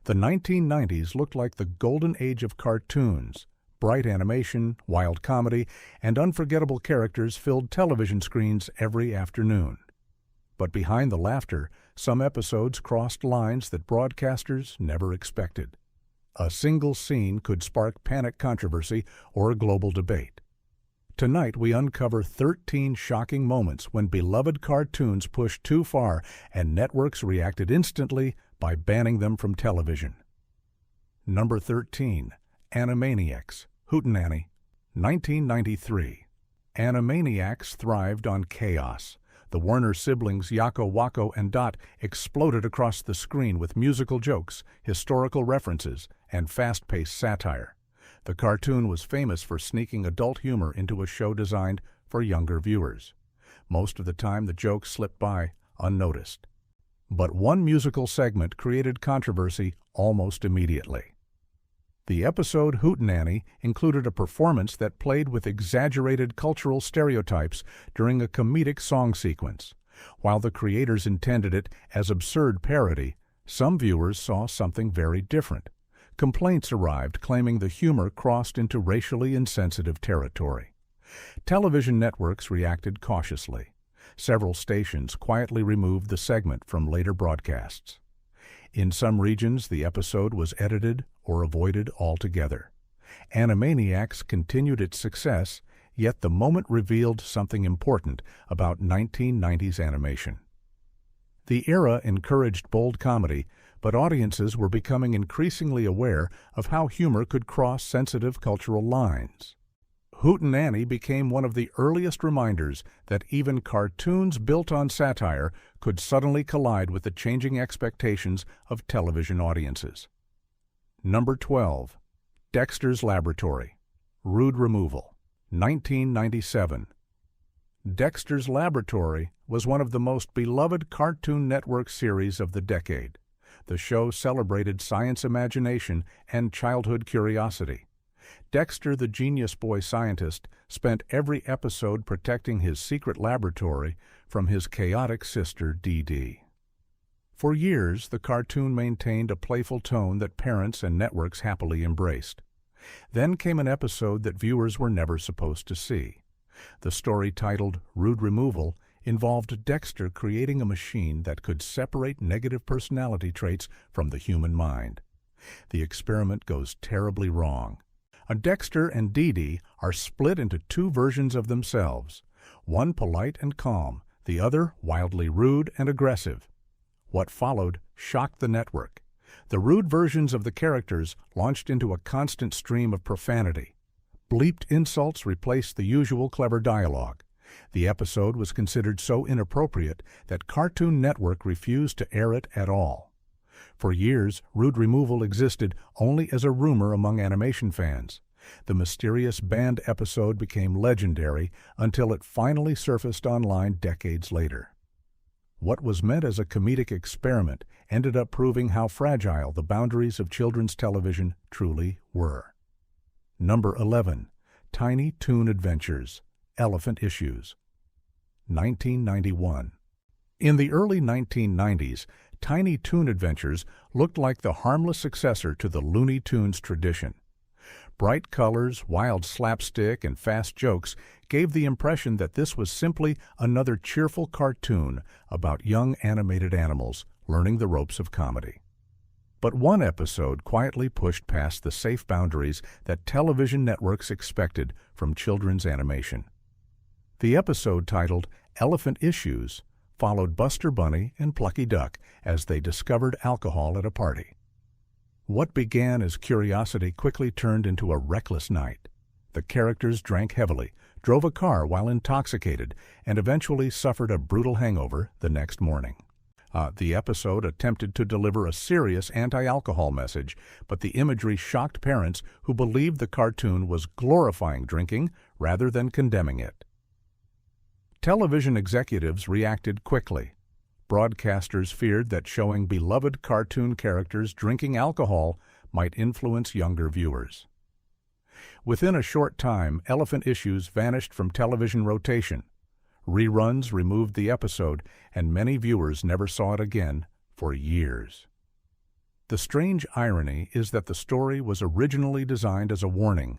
The 1990s looked like the golden age of cartoons. Bright animation, wild comedy, and unforgettable characters filled television screens every afternoon. But behind the laughter, some episodes crossed lines that broadcasters never expected. A single scene could spark panic controversy or a global debate. Tonight we uncover 13 shocking moments when beloved cartoons pushed too far and networks reacted instantly by banning them from television. Number 13. Animaniacs, Hootin, 1993. Animaniacs thrived on chaos. The Warner siblings Yakko, Wakko, and Dot exploded across the screen with musical jokes, historical references, and fast-paced satire. The cartoon was famous for sneaking adult humor into a show designed for younger viewers. Most of the time the jokes slipped by unnoticed. But one musical segment created controversy almost immediately. The episode Hootin included a performance that played with exaggerated cultural stereotypes during a comedic song sequence. While the creators intended it as absurd parody, some viewers saw something very different. Complaints arrived claiming the humor crossed into racially insensitive territory. Television networks reacted cautiously. Several stations quietly removed the segment from later broadcasts. In some regions, the episode was edited or avoided altogether. Animaniacs continued its success, yet the moment revealed something important about 1990s animation. The era encouraged bold comedy, but audiences were becoming increasingly aware of how humor could cross sensitive cultural lines. Hootin became one of the earliest reminders that even cartoons built on satire could suddenly collide with the changing expectations of television audiences. Number 12. Dexter's Laboratory, Rude Removal, 1997. Dexter's Laboratory was one of the most beloved Cartoon Network series of the decade. The show celebrated science imagination and childhood curiosity. Dexter, the genius boy scientist, spent every episode protecting his secret laboratory from his chaotic sister Dee Dee. For years, the cartoon maintained a playful tone that parents and networks happily embraced. Then came an episode that viewers were never supposed to see. The story, titled Rude Removal, involved Dexter creating a machine that could separate negative personality traits from the human mind. The experiment goes terribly wrong. Dexter and Dee Dee are split into two versions of themselves, one polite and calm, the other wildly rude and aggressive. What followed shocked the network. The rude versions of the characters launched into a constant stream of profanity. Bleeped insults replaced the usual clever dialogue. The episode was considered so inappropriate that Cartoon Network refused to air it at all. For years, Rude Removal existed only as a rumor among animation fans. The mysterious banned episode became legendary until it finally surfaced online decades later. What was meant as a comedic experiment ended up proving how fragile the boundaries of children's television truly were. Number 11. Tiny Toon Adventures, Elephant Issues, 1991. In the early 1990s, Tiny Toon Adventures looked like the harmless successor to the Looney Tunes tradition. Bright colors, wild slapstick, and fast jokes gave the impression that this was simply another cheerful cartoon about young animated animals learning the ropes of comedy. But one episode quietly pushed past the safe boundaries that television networks expected from children's animation. The episode, titled Elephant Issues, followed Buster Bunny and Plucky Duck as they discovered alcohol at a party. What began as curiosity quickly turned into a reckless night. The characters drank heavily, drove a car while intoxicated, and eventually suffered a brutal hangover the next morning. The episode attempted to deliver a serious anti-alcohol message, but the imagery shocked parents who believed the cartoon was glorifying drinking rather than condemning it. Television executives reacted quickly. Broadcasters feared that showing beloved cartoon characters drinking alcohol might influence younger viewers. Within a short time, Elephant Issues vanished from television rotation. Reruns removed the episode, and many viewers never saw it again for years. The strange irony is that the story was originally designed as a warning.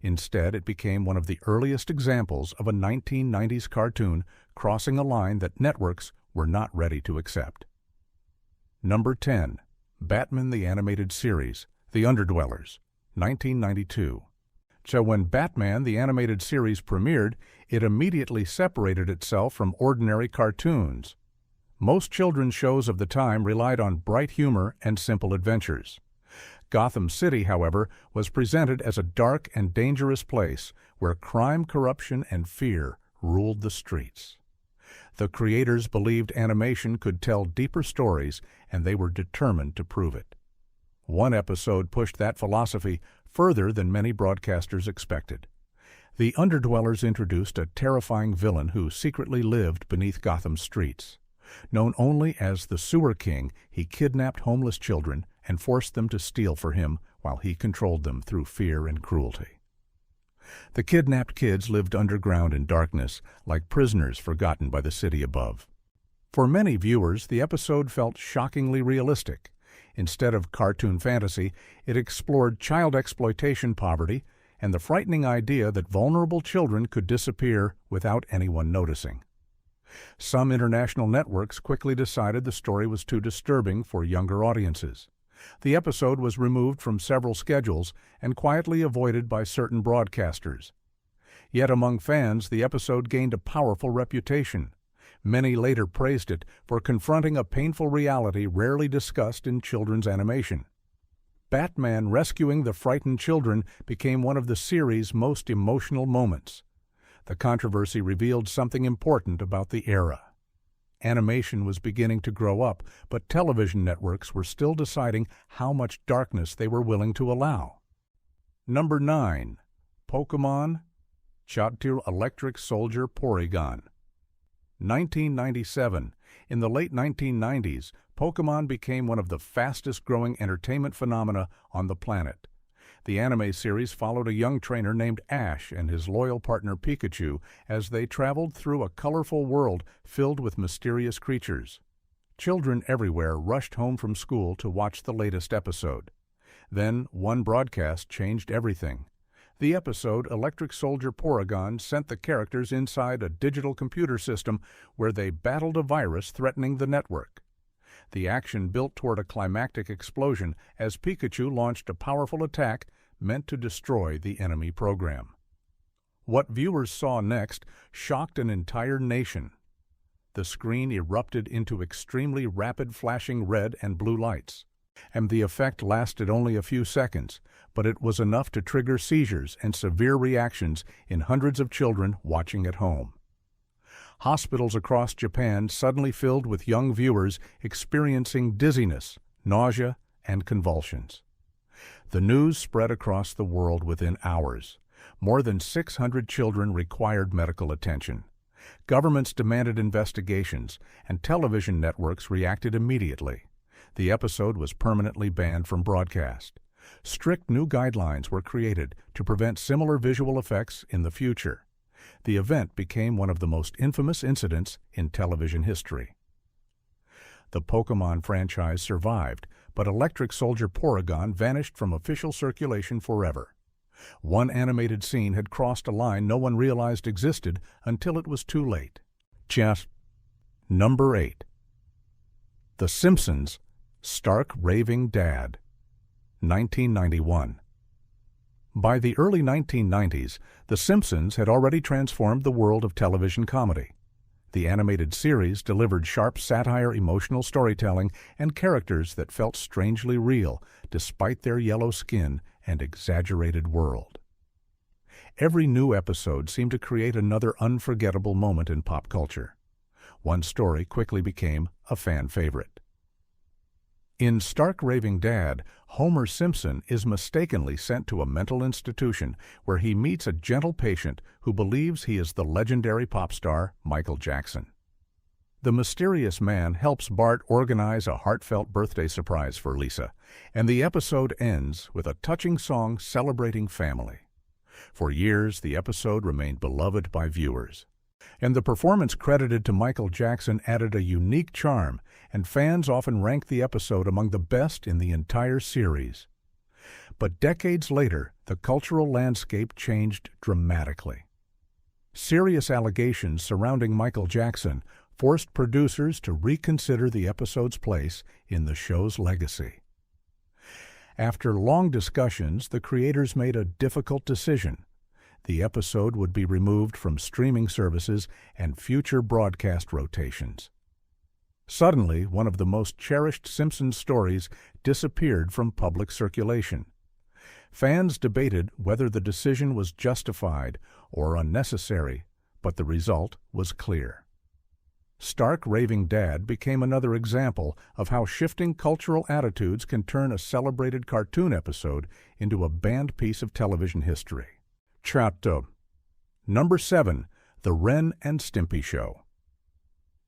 Instead, it became one of the earliest examples of a 1990s cartoon crossing a line that networks were not ready to accept. Number 10. Batman the Animated Series, The Underdwellers, 1992. So when Batman the Animated Series premiered, it immediately separated itself from ordinary cartoons. Most children's shows of the time relied on bright humor and simple adventures. Gotham City, however, was presented as a dark and dangerous place where crime, corruption, and fear ruled the streets. The creators believed animation could tell deeper stories, and they were determined to prove it. One episode pushed that philosophy further than many broadcasters expected. The Underdwellers introduced a terrifying villain who secretly lived beneath Gotham's streets. Known only as the Sewer King, he kidnapped homeless children and forced them to steal for him while he controlled them through fear and cruelty. The kidnapped kids lived underground in darkness, like prisoners forgotten by the city above. For many viewers, the episode felt shockingly realistic. Instead of cartoon fantasy, it explored child exploitation, poverty, and the frightening idea that vulnerable children could disappear without anyone noticing. Some international networks quickly decided the story was too disturbing for younger audiences. The episode was removed from several schedules and quietly avoided by certain broadcasters. Yet among fans, the episode gained a powerful reputation. Many later praised it for confronting a painful reality rarely discussed in children's animation. Batman rescuing the frightened children became one of the series' most emotional moments. The controversy revealed something important about the era. Animation was beginning to grow up, but television networks were still deciding how much darkness they were willing to allow. Number 9. Pokémon Chattir Electric Soldier Porygon, 1997. In the late 1990s, Pokémon became one of the fastest-growing entertainment phenomena on the planet. The anime series followed a young trainer named Ash and his loyal partner Pikachu as they traveled through a colorful world filled with mysterious creatures. Children everywhere rushed home from school to watch the latest episode. Then, one broadcast changed everything. The episode Electric Soldier Porygon sent the characters inside a digital computer system where they battled a virus threatening the network. The action built toward a climactic explosion as Pikachu launched a powerful attack meant to destroy the enemy program. What viewers saw next shocked an entire nation. The screen erupted into extremely rapid flashing red and blue lights, and the effect lasted only a few seconds, but it was enough to trigger seizures and severe reactions in hundreds of children watching at home. Hospitals across Japan suddenly filled with young viewers experiencing dizziness, nausea, and convulsions. The news spread across the world within hours. More than 600 children required medical attention. Governments demanded investigations, and television networks reacted immediately. The episode was permanently banned from broadcast. Strict new guidelines were created to prevent similar visual effects in the future. The event became one of the most infamous incidents in television history. The Pokémon franchise survived, but Electric Soldier Porygon vanished from official circulation forever. One animated scene had crossed a line no one realized existed until it was too late. Number 8. The Simpsons Stark Raving Dad, 1991. By the early 1990s, The Simpsons had already transformed the world of television comedy. The animated series delivered sharp satire, emotional storytelling, and characters that felt strangely real, despite their yellow skin and exaggerated world. Every new episode seemed to create another unforgettable moment in pop culture. One story quickly became a fan favorite. In Stark Raving Dad, Homer Simpson is mistakenly sent to a mental institution where he meets a gentle patient who believes he is the legendary pop star Michael Jackson. The mysterious man helps Bart organize a heartfelt birthday surprise for Lisa, and the episode ends with a touching song celebrating family. For years, the episode remained beloved by viewers. And the performance credited to Michael Jackson added a unique charm, and fans often ranked the episode among the best in the entire series. But decades later, the cultural landscape changed dramatically. Serious allegations surrounding Michael Jackson forced producers to reconsider the episode's place in the show's legacy. After long discussions, the creators made a difficult decision. The episode would be removed from streaming services and future broadcast rotations. Suddenly, one of the most cherished Simpsons stories disappeared from public circulation. Fans debated whether the decision was justified or unnecessary, but the result was clear. Stark Raving Dad became another example of how shifting cultural attitudes can turn a celebrated cartoon episode into a banned piece of television history. Chapter Number 7. The Ren and Stimpy Show.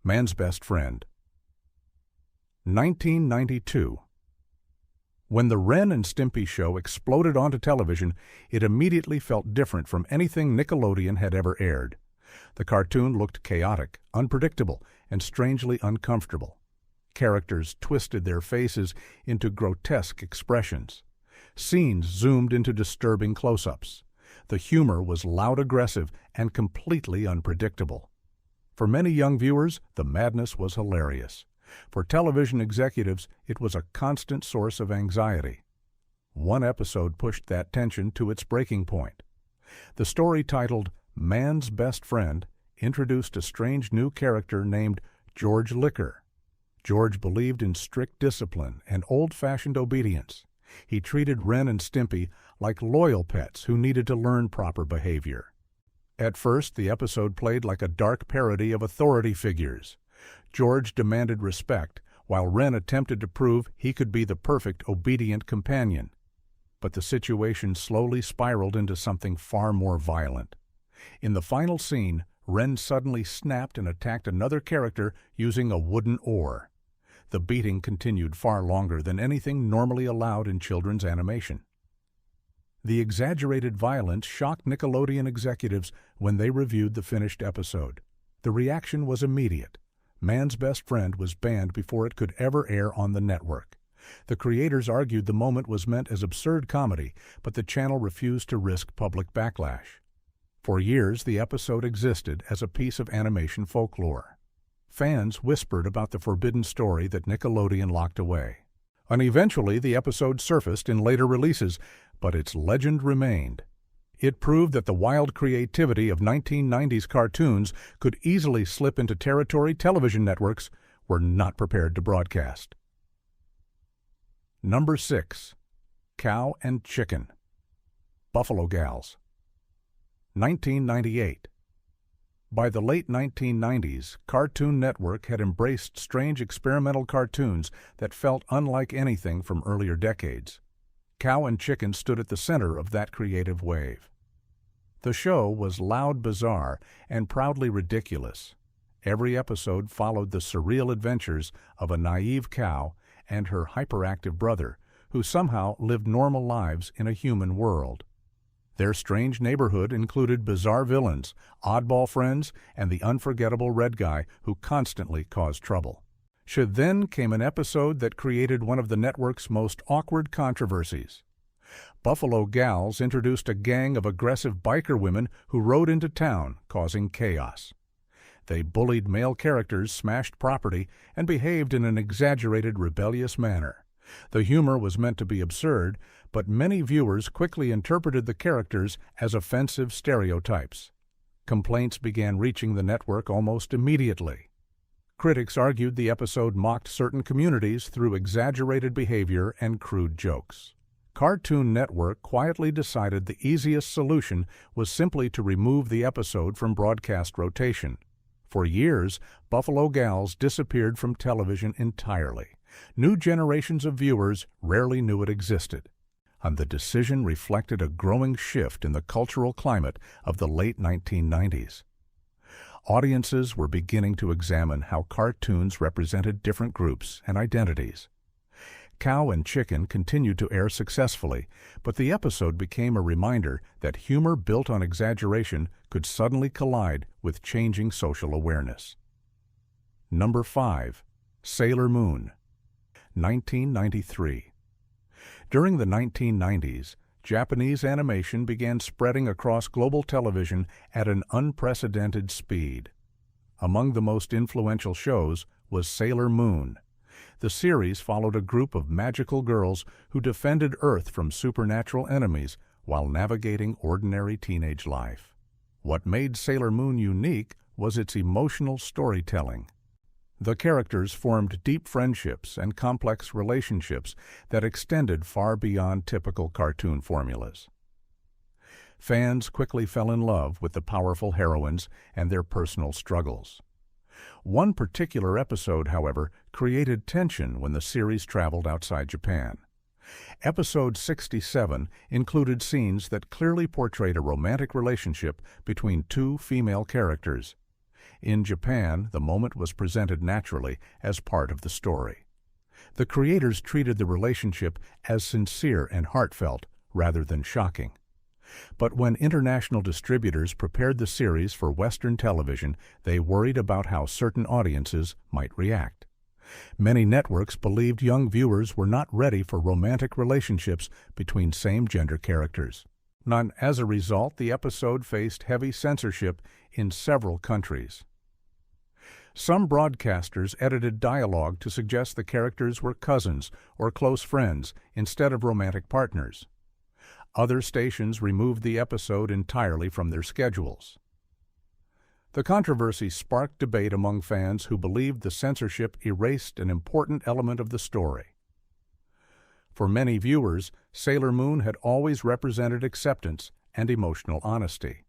Man's Best Friend. 1992. When the Ren and Stimpy Show exploded onto television, it immediately felt different from anything Nickelodeon had ever aired. The cartoon looked chaotic, unpredictable, and strangely uncomfortable. Characters twisted their faces into grotesque expressions. Scenes zoomed into disturbing close-ups. The humor was loud, aggressive, and completely unpredictable. For many young viewers, the madness was hilarious. For television executives, it was a constant source of anxiety. One episode pushed that tension to its breaking point. The story, titled Man's Best Friend, introduced a strange new character named George Liquor. George believed in strict discipline and old-fashioned obedience. He treated Ren and Stimpy like loyal pets who needed to learn proper behavior. At first, the episode played like a dark parody of authority figures. George demanded respect, while Ren attempted to prove he could be the perfect obedient companion. But the situation slowly spiraled into something far more violent. In the final scene, Ren suddenly snapped and attacked another character using a wooden oar. The beating continued far longer than anything normally allowed in children's animation. The exaggerated violence shocked Nickelodeon executives when they reviewed the finished episode. The reaction was immediate. Man's Best Friend was banned before it could ever air on the network. The creators argued the moment was meant as absurd comedy, but the channel refused to risk public backlash. For years, the episode existed as a piece of animation folklore. Fans whispered about the forbidden story that Nickelodeon locked away. And eventually, the episode surfaced in later releases, but its legend remained. It proved that the wild creativity of 1990s cartoons could easily slip into territory television networks were not prepared to broadcast. Number 6. Cow and Chicken. Buffalo Gals. 1998. By the late 1990s, Cartoon Network had embraced strange experimental cartoons that felt unlike anything from earlier decades. Cow and Chicken stood at the center of that creative wave. The show was loud, bizarre, and proudly ridiculous. Every episode followed the surreal adventures of a naive cow and her hyperactive brother, who somehow lived normal lives in a human world. Their strange neighborhood included bizarre villains, oddball friends, and the unforgettable red guy who constantly caused trouble. Then came an episode that created one of the network's most awkward controversies. Buffalo Gals introduced a gang of aggressive biker women who rode into town, causing chaos. They bullied male characters, smashed property, and behaved in an exaggerated, rebellious manner. The humor was meant to be absurd, but many viewers quickly interpreted the characters as offensive stereotypes. Complaints began reaching the network almost immediately. Critics argued the episode mocked certain communities through exaggerated behavior and crude jokes. Cartoon Network quietly decided the easiest solution was simply to remove the episode from broadcast rotation. For years, Buffalo Gals disappeared from television entirely. New generations of viewers rarely knew it existed. And the decision reflected a growing shift in the cultural climate of the late 1990s. Audiences were beginning to examine how cartoons represented different groups and identities. Cow and Chicken continued to air successfully, but the episode became a reminder that humor built on exaggeration could suddenly collide with changing social awareness. Number 5. Sailor Moon, 1993. During the 1990s, Japanese animation began spreading across global television at an unprecedented speed. Among the most influential shows was Sailor Moon. The series followed a group of magical girls who defended Earth from supernatural enemies while navigating ordinary teenage life. What made Sailor Moon unique was its emotional storytelling. The characters formed deep friendships and complex relationships that extended far beyond typical cartoon formulas. Fans quickly fell in love with the powerful heroines and their personal struggles. One particular episode, however, created tension when the series traveled outside Japan. Episode 67 included scenes that clearly portrayed a romantic relationship between two female characters. In Japan, the moment was presented naturally as part of the story. The creators treated the relationship as sincere and heartfelt rather than shocking. But when international distributors prepared the series for Western television, they worried about how certain audiences might react. Many networks believed young viewers were not ready for romantic relationships between same-gender characters. As a result, the episode faced heavy censorship in several countries. Some broadcasters edited dialogue to suggest the characters were cousins or close friends instead of romantic partners. Other stations removed the episode entirely from their schedules. The controversy sparked debate among fans who believed the censorship erased an important element of the story. For many viewers, Sailor Moon had always represented acceptance and emotional honesty.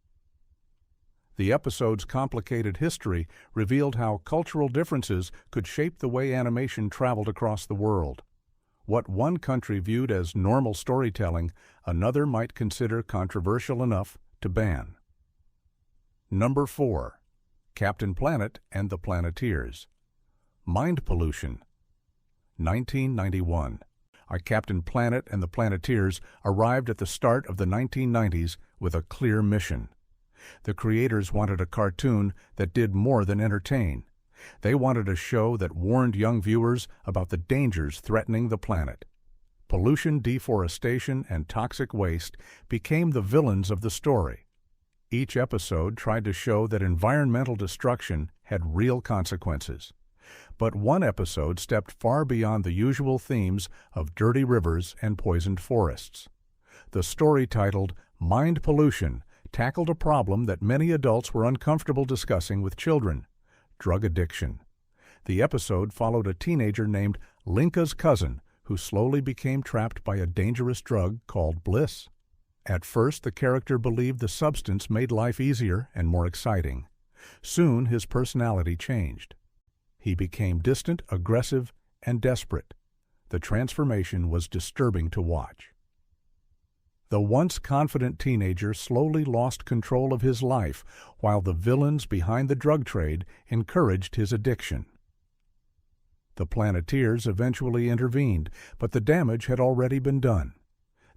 The episode's complicated history revealed how cultural differences could shape the way animation traveled across the world. What one country viewed as normal storytelling, another might consider controversial enough to ban. Number 4. Captain Planet and the Planeteers, Mind Pollution, 1991. Our Captain Planet and the Planeteers arrived at the start of the 1990s with a clear mission. The creators wanted a cartoon that did more than entertain. They wanted a show that warned young viewers about the dangers threatening the planet. Pollution, deforestation, and toxic waste became the villains of the story. Each episode tried to show that environmental destruction had real consequences. But one episode stepped far beyond the usual themes of dirty rivers and poisoned forests. The story, titled Mind Pollution, tackled a problem that many adults were uncomfortable discussing with children: drug addiction. The episode followed a teenager named Linka's cousin who slowly became trapped by a dangerous drug called bliss. At first, the character believed the substance made life easier and more exciting. Soon, his personality changed. He became distant, aggressive, and desperate. The transformation was disturbing to watch. The once confident teenager slowly lost control of his life, while the villains behind the drug trade encouraged his addiction. The Planeteers eventually intervened, but the damage had already been done.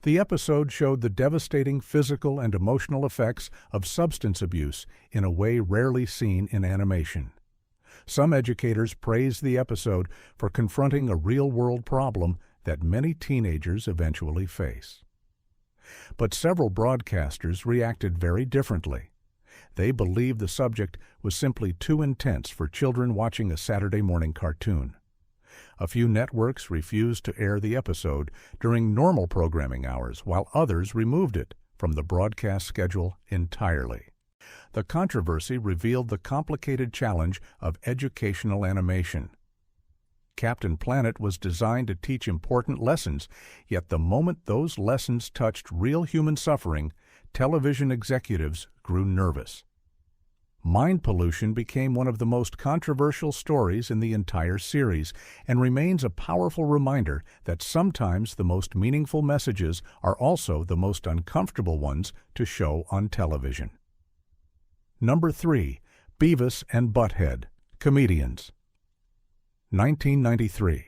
The episode showed the devastating physical and emotional effects of substance abuse in a way rarely seen in animation. Some educators praised the episode for confronting a real-world problem that many teenagers eventually face. But several broadcasters reacted very differently. They believed the subject was simply too intense for children watching a Saturday morning cartoon. A few networks refused to air the episode during normal programming hours, while others removed it from the broadcast schedule entirely. The controversy revealed the complicated challenge of educational animation. Captain Planet was designed to teach important lessons, yet the moment those lessons touched real human suffering, television executives grew nervous. Mind Pollution became one of the most controversial stories in the entire series and remains a powerful reminder that sometimes the most meaningful messages are also the most uncomfortable ones to show on television. Number 3. Beavis and Butt-Head, Comedians, 1993.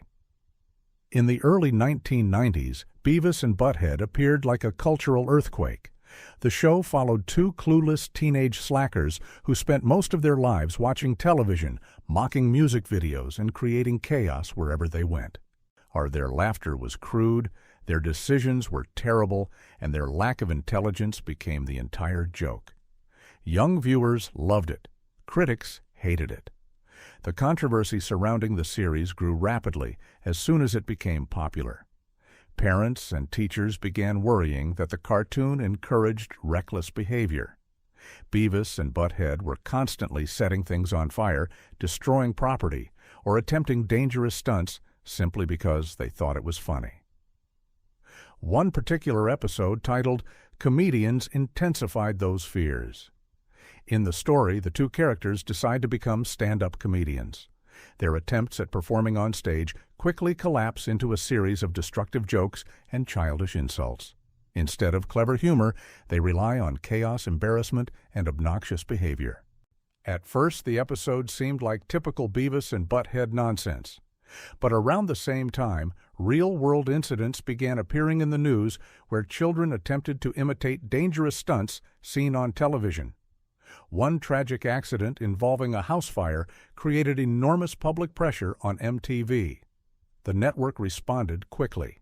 In the early 1990s, Beavis and Butt-Head appeared like a cultural earthquake. The show followed two clueless teenage slackers who spent most of their lives watching television, mocking music videos, and creating chaos wherever they went. Their laughter was crude, their decisions were terrible, and their lack of intelligence became the entire joke. Young viewers loved it. Critics hated it. The controversy surrounding the series grew rapidly as soon as it became popular. Parents and teachers began worrying that the cartoon encouraged reckless behavior. Beavis and Butt-Head were constantly setting things on fire, destroying property, or attempting dangerous stunts simply because they thought it was funny. One particular episode, titled "Comedians Intensified Those Fears." In the story, the two characters decide to become stand-up comedians. Their attempts at performing on stage quickly collapse into a series of destructive jokes and childish insults. Instead of clever humor, they rely on chaos, embarrassment, and obnoxious behavior. At first, the episode seemed like typical Beavis and Butt-Head nonsense. But around the same time, real-world incidents began appearing in the news where children attempted to imitate dangerous stunts seen on television. One tragic accident involving a house fire created enormous public pressure on MTV. The network responded quickly.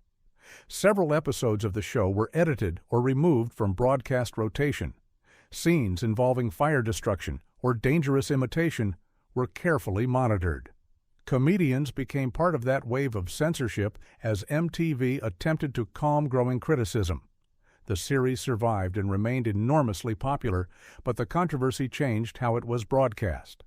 Several episodes of the show were edited or removed from broadcast rotation. Scenes involving fire destruction or dangerous imitation were carefully monitored. Comedians became part of that wave of censorship as MTV attempted to calm growing criticism. The series survived and remained enormously popular, but the controversy changed how it was broadcast.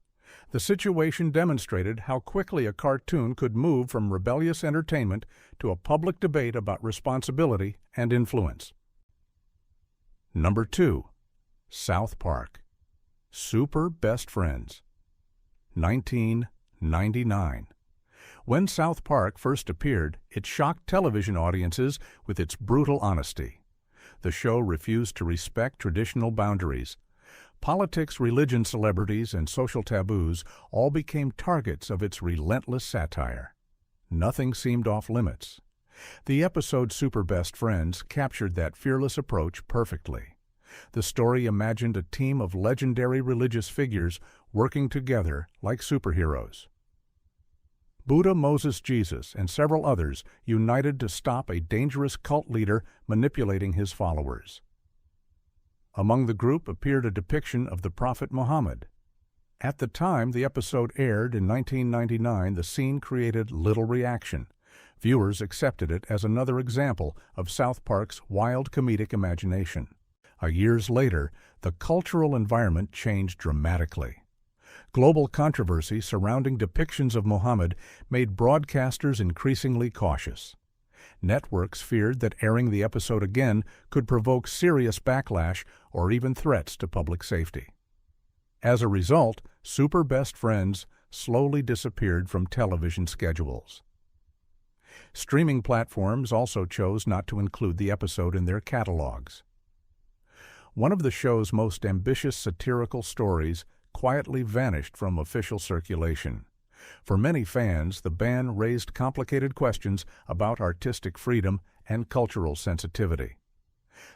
The situation demonstrated how quickly a cartoon could move from rebellious entertainment to a public debate about responsibility and influence. Number 2. South Park. Super Best Friends. 1999. When South Park first appeared, it shocked television audiences with its brutal honesty. The show refused to respect traditional boundaries. Politics, religion, celebrities, and social taboos all became targets of its relentless satire. Nothing seemed off-limits. The episode Super Best Friends captured that fearless approach perfectly. The story imagined a team of legendary religious figures working together like superheroes. Buddha, Moses, Jesus, and several others united to stop a dangerous cult leader manipulating his followers. Among the group appeared a depiction of the Prophet Muhammad. At the time the episode aired in 1999, the scene created little reaction. Viewers accepted it as another example of South Park's wild comedic imagination. Years later, the cultural environment changed dramatically. Global controversy surrounding depictions of Muhammad made broadcasters increasingly cautious. Networks feared that airing the episode again could provoke serious backlash or even threats to public safety. As a result, Super Best Friends slowly disappeared from television schedules. Streaming platforms also chose not to include the episode in their catalogs. One of the show's most ambitious satirical stories quietly vanished from official circulation. For many fans, the ban raised complicated questions about artistic freedom and cultural sensitivity.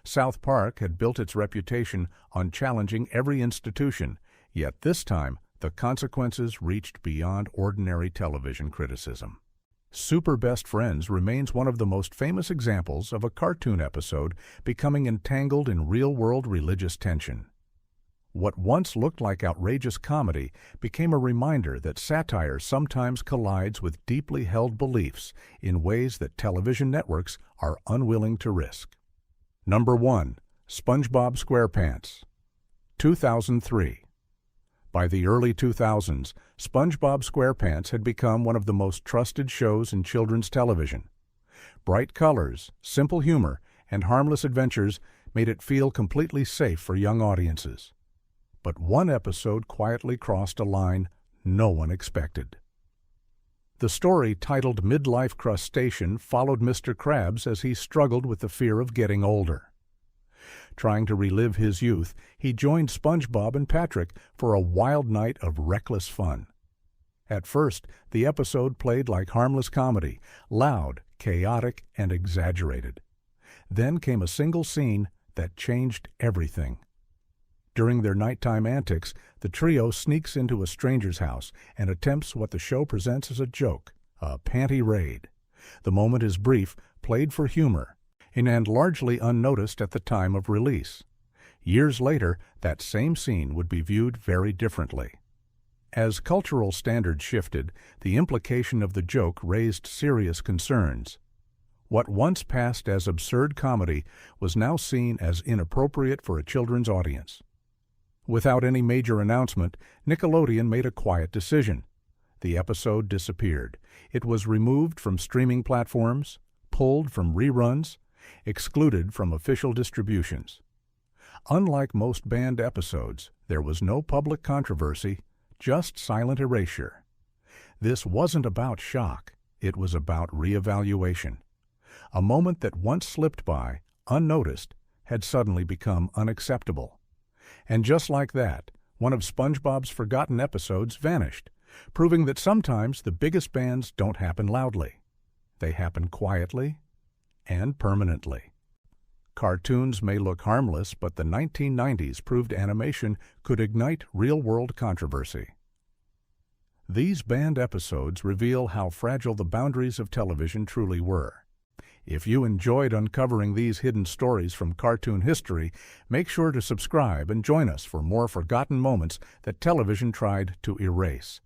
South Park had built its reputation on challenging every institution, yet this time the consequences reached beyond ordinary television criticism. Super Best Friends remains one of the most famous examples of a cartoon episode becoming entangled in real-world religious tension. What once looked like outrageous comedy became a reminder that satire sometimes collides with deeply held beliefs in ways that television networks are unwilling to risk. Number 1. SpongeBob SquarePants. 2003. By the early 2000s, SpongeBob SquarePants had become one of the most trusted shows in children's television. Bright colors, simple humor, and harmless adventures made it feel completely safe for young audiences. But one episode quietly crossed a line no one expected. The story, titled Midlife Crustacean, followed Mr. Krabs as he struggled with the fear of getting older. Trying to relive his youth, he joined SpongeBob and Patrick for a wild night of reckless fun. At first, the episode played like harmless comedy, loud, chaotic, and exaggerated. Then came a single scene that changed everything. During their nighttime antics, the trio sneaks into a stranger's house and attempts what the show presents as a joke, a panty raid. The moment is brief, played for humor, and largely unnoticed at the time of release. Years later, that same scene would be viewed very differently. As cultural standards shifted, the implication of the joke raised serious concerns. What once passed as absurd comedy was now seen as inappropriate for a children's audience. Without any major announcement, Nickelodeon made a quiet decision. The episode disappeared. It was removed from streaming platforms, pulled from reruns, excluded from official distributions. Unlike most banned episodes, there was no public controversy, just silent erasure. This wasn't about shock, it was about reevaluation. A moment that once slipped by, unnoticed, had suddenly become unacceptable. And just like that, one of SpongeBob's forgotten episodes vanished, proving that sometimes the biggest bans don't happen loudly. They happen quietly and permanently. Cartoons may look harmless, but the 1990s proved animation could ignite real-world controversy. These banned episodes reveal how fragile the boundaries of television truly were. If you enjoyed uncovering these hidden stories from cartoon history, make sure to subscribe and join us for more forgotten moments that television tried to erase.